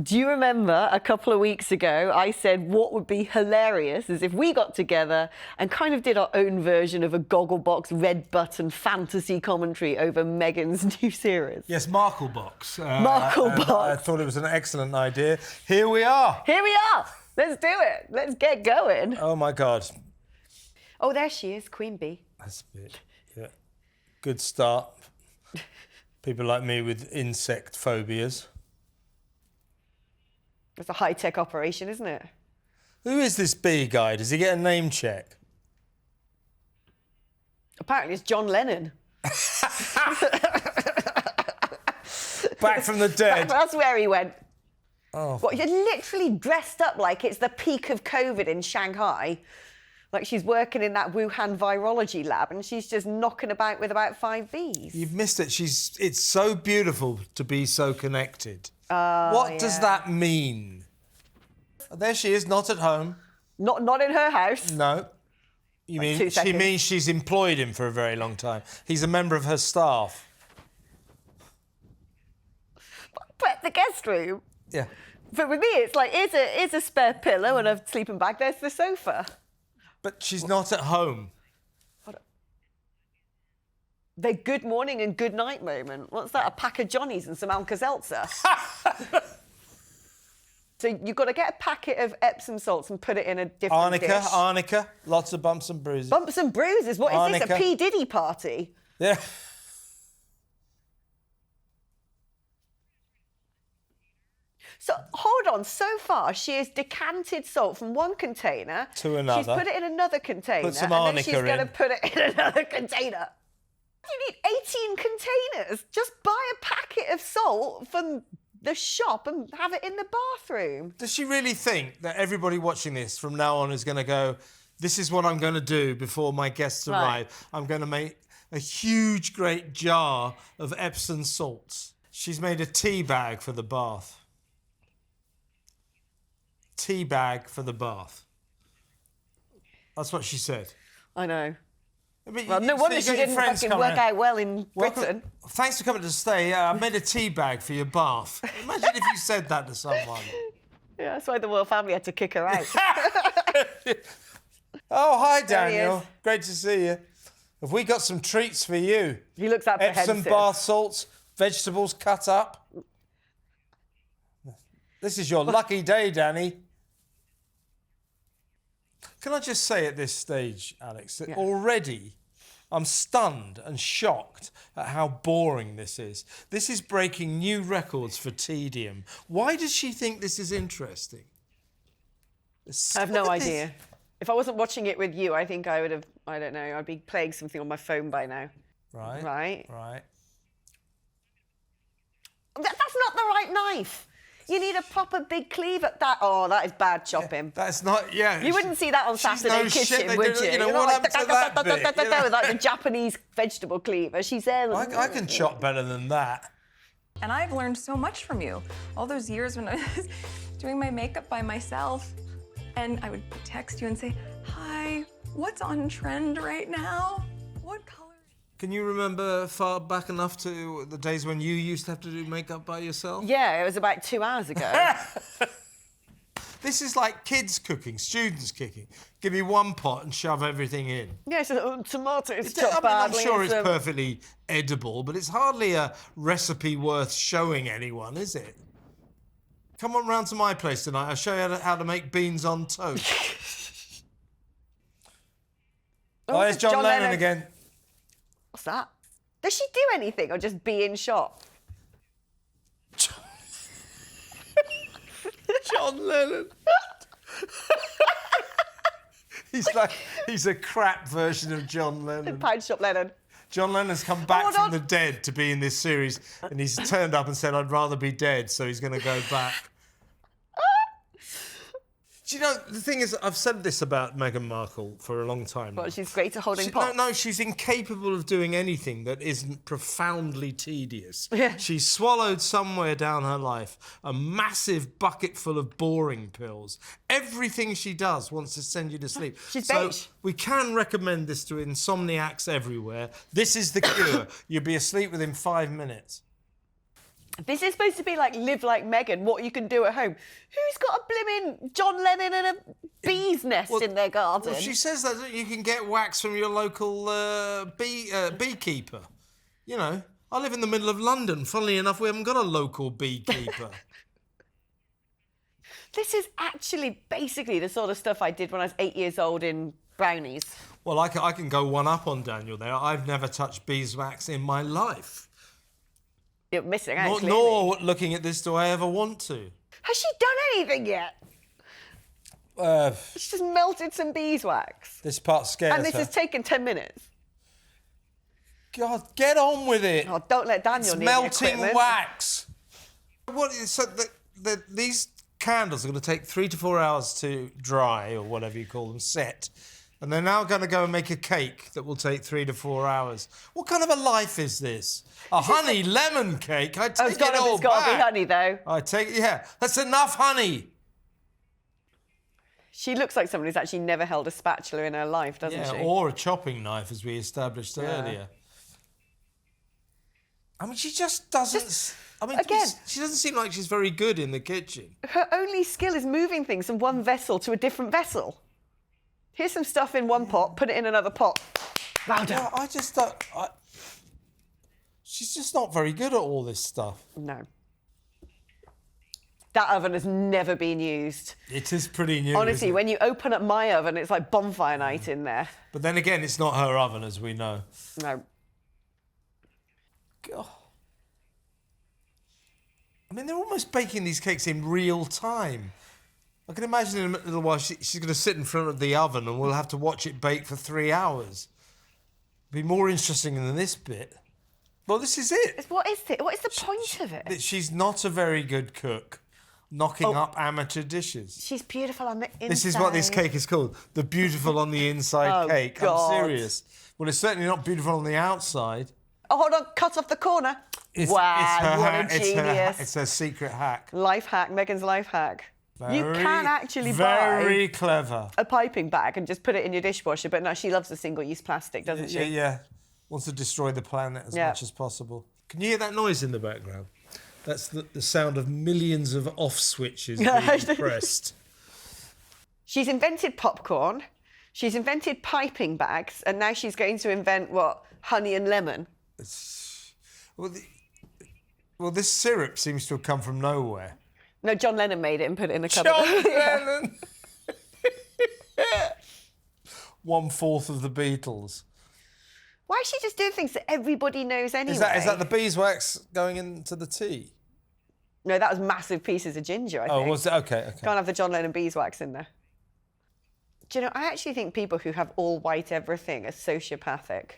Do you remember a couple of weeks ago, I said what would be hilarious is if we got together and kind of did our own version of a Gogglebox red button fantasy commentary over Meghan's new series? Yes, Markle Box. Markle Box. I thought it was an excellent idea. Here we are. Here we are. Let's do it. Let's get going. Oh, my God. Oh, there she is, Queen Bee. That's a bit, yeah. Good start. People like me with insect phobias. It's a high-tech operation, isn't it? Who is this bee guy? Does he get a name check? Apparently it's John Lennon. Back from the dead. That's where he went. Oh. What, you're literally dressed up like it's the peak of COVID in Shanghai. Like she's working in that Wuhan virology lab and she's just knocking about with about 5 bees. You've missed it. It's so beautiful to be so connected. What does that mean? There she is, not at home. Not in her house. No. You mean she means she's employed him for a very long time. He's a member of her staff. But the guest room. Yeah. But with me, it's like, here's a spare pillow and a sleeping bag. There's the sofa. But she's not at home. The good morning and good night moment. What's that? A pack of Johnnies and some Alka-Seltzer. So you've got to get a packet of Epsom salts and put it in a different dish. Arnica, lots of bumps and bruises. Bumps and bruises? What is this, a P. Diddy party? Yeah. So, hold on, so far she has decanted salt from one container to another. She's put it in another container. Put some and arnica then she's going to put it in another container. You need 18 containers. Just buy a packet of salt from the shop and have it in the bathroom. Does she really think that everybody watching this from now on is going to go, this is what I'm going to do before my guests arrive? I'm going to make a huge, great jar of Epsom salts. She's made a tea bag for the bath. Tea bag for the bath. That's what she said. I know. I mean, well, no wonder she didn't fucking work out well in Britain. Thanks for coming to stay. I made a tea bag for your bath. Imagine if you said that to someone. Yeah, that's why the royal family had to kick her out. Oh, hi, Daniel. Great to see you. Have we got some treats for you? He looks apprehensive. Epsom bath salts, vegetables cut up. This is your lucky day, Danny. Can I just say at this stage, Alex, that already I'm stunned and shocked at how boring this is. This is breaking new records for tedium. Why does she think this is interesting? I have no idea. If I wasn't watching it with you, I think I would have, I don't know, I'd be playing something on my phone by now. Right. Right? Right. That's not the right knife. You need a proper big cleaver. That is bad chopping. That's not, You wouldn't see that on Saturday Kitchen, would you? You know, what happened to that bit? Like the Japanese vegetable cleaver. She's there. I can chop better than that. And I've learned so much from you. All those years when I was doing my makeup by myself, and I would text you and say, hi, what's on trend right now? What color? Can you remember far back enough to the days when you used to have to do makeup by yourself? Yeah, it was about 2 hours ago. This is like kids cooking, students cooking. Give me one pot and shove everything in. Yeah, so tomatoes I chopped mean, I'm badly. sure it's perfectly edible, but it's hardly a recipe worth showing anyone, is it? Come on round to my place tonight. I'll show you how to make beans on toast. Oh, there's John Lennon again. What's that? Does she do anything or just be in shot? John Lennon. He's a crap version of John Lennon. Pine Shop Lennon. John Lennon's come back from the dead to be in this series, and he's turned up and said, I'd rather be dead, so he's going to go back. Do you know, the thing is, I've said this about Meghan Markle for a long time now. Well, she's great at holding pots. No, she's incapable of doing anything that isn't profoundly tedious. Yeah. She's swallowed somewhere down her life a massive bucket full of boring pills. Everything she does wants to send you to sleep. She's so beige. we can recommend this to insomniacs everywhere. This is the cure. You'll be asleep within 5 minutes. This is supposed to be like Live Like Meghan, what you can do at home. Who's got a blimmin' John Lennon and a bee's nest in their garden? Well, she says that you can get wax from your local beekeeper. You know, I live in the middle of London. Funnily enough, we haven't got a local beekeeper. This is actually basically the sort of stuff I did when I was 8 years old in Brownies. Well, I can go one up on Daniel there. I've never touched beeswax in my life. You're missing out, clearly. Nor looking at this do I ever want to. Has she done anything yet? She's just melted some beeswax. This part scares her. And this has taken 10 minutes. God, get on with it. Oh, don't let Daniel It's need melting the equipment. wax. So these candles are going to take 3 to 4 hours to dry, or whatever you call them, set. And they're now going to go and make a cake that will take 3 to 4 hours. What kind of a life is this? A honey lemon cake? I take it all It's got to be back. honey, though. I take it, yeah. That's enough honey. She looks like someone who's actually never held a spatula in her life, doesn't she? Or a chopping knife, as we established earlier. I mean, she just doesn't... again, she doesn't seem like she's very good in the kitchen. Her only skill is moving things from one vessel to a different vessel. Here's some stuff in one pot, put it in another pot. Well done. Yeah, I just don't... She's just not very good at all this stuff. No. That oven has never been used. It is pretty new, Honestly, isn't it? when you open up my oven, it's like bonfire night in there. But then again, it's not her oven, as we know. No. God. I mean, they're almost baking these cakes in real time. I can imagine in a little while she's going to sit in front of the oven and we'll have to watch it bake for 3 hours. It'll be more interesting than this bit. Well, this is it. What is it? What is the point of it? She's not a very good cook, knocking up amateur dishes. She's beautiful on the inside. This is what this cake is called, the beautiful on the inside cake. God. I'm serious. Well, it's certainly not beautiful on the outside. Oh, hold on, cut off the corner. Wow, what a genius. It's her secret hack. Life hack, Meghan's life hack. You can actually very buy clever. a piping bag and just put it in your dishwasher, but no, she loves the single-use plastic, doesn't she? Yeah. Wants to destroy the planet as much as possible. Can you hear that noise in the background? That's the sound of millions of off switches being pressed. She's invented popcorn, she's invented piping bags, and now she's going to invent, what, honey and lemon? Well, this syrup seems to have come from nowhere. No, John Lennon made it and put it in a cupboard. John Lennon! 1/4 of the Beatles. Why is she just doing things that everybody knows anyway? Is that the beeswax going into the tea? No, that was massive pieces of ginger, I think. Oh, was it? Okay. Can't have the John Lennon beeswax in there. Do you know, I actually think people who have all white everything are sociopathic.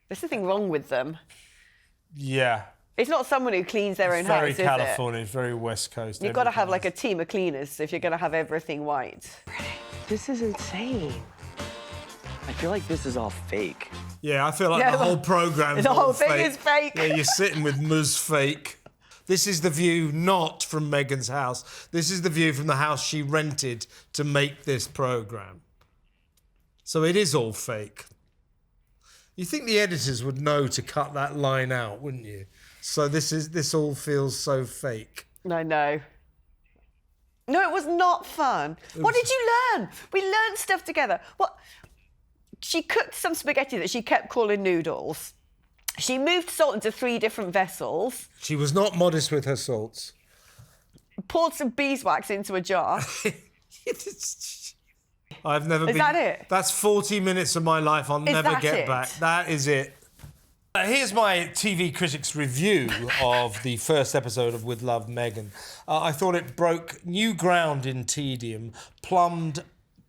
There's something wrong with them. Yeah. It's not someone who cleans their own house, Very is California, very West Coast. You've got to have like a team of cleaners if you're going to have everything white. This is insane. I feel like this is all fake. Yeah, I feel like the whole program's the whole all thing fake. is fake. Yeah, you're sitting with Ms. Fake. This is the view not from Meghan's house. This is the view from the house she rented to make this program. So it is all fake. You think the editors would know to cut that line out, wouldn't you? So this all feels so fake. I know. No, it was not fun. What did you learn? We learned stuff together. What? She cooked some spaghetti that she kept calling noodles. She moved salt into 3 different vessels. She was not modest with her salts. Poured some beeswax into a jar. I've never been... Is that it? That's 40 minutes of my life I'll never that get it? back. That is it. Here's my TV critics' review of the first episode of With Love, Meghan. I thought it broke new ground in tedium, plumbed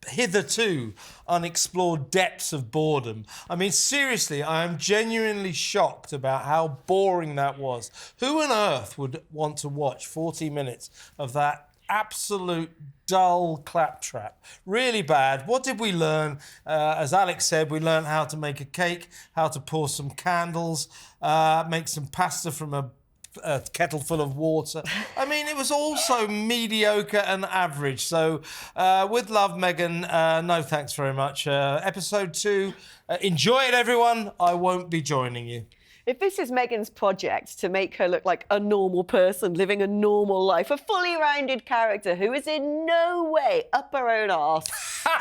hitherto unexplored depths of boredom. I mean, seriously, I am genuinely shocked about how boring that was. Who on earth would want to watch 40 minutes of that absolute dull claptrap? Really bad. What did we learn? As Alex said, we learned how to make a cake, how to pour some candles, make some pasta from a kettle full of water. I mean, it was also mediocre and average. So, with love, Meghan, no thanks very much. Episode 2, enjoy it, everyone. I won't be joining you. If this is Meghan's project to make her look like a normal person living a normal life, a fully rounded character who is in no way up her own arse,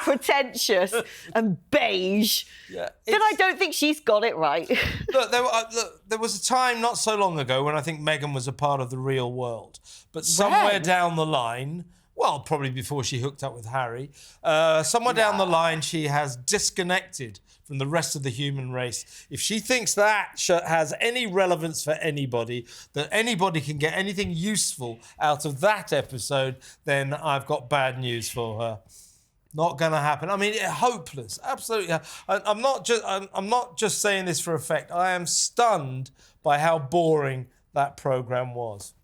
pretentious and beige, then I don't think she's got it right. Look, there was a time not so long ago when I think Meghan was a part of the real world. But somewhere down the line, well, probably before she hooked up with Harry, somewhere down the line she has disconnected from the rest of the human race. If she thinks that has any relevance for anybody, that anybody can get anything useful out of that episode, then I've got bad news for her. Not going to happen. I mean, hopeless. Absolutely. I'm not just saying this for effect. I am stunned by how boring that programme was.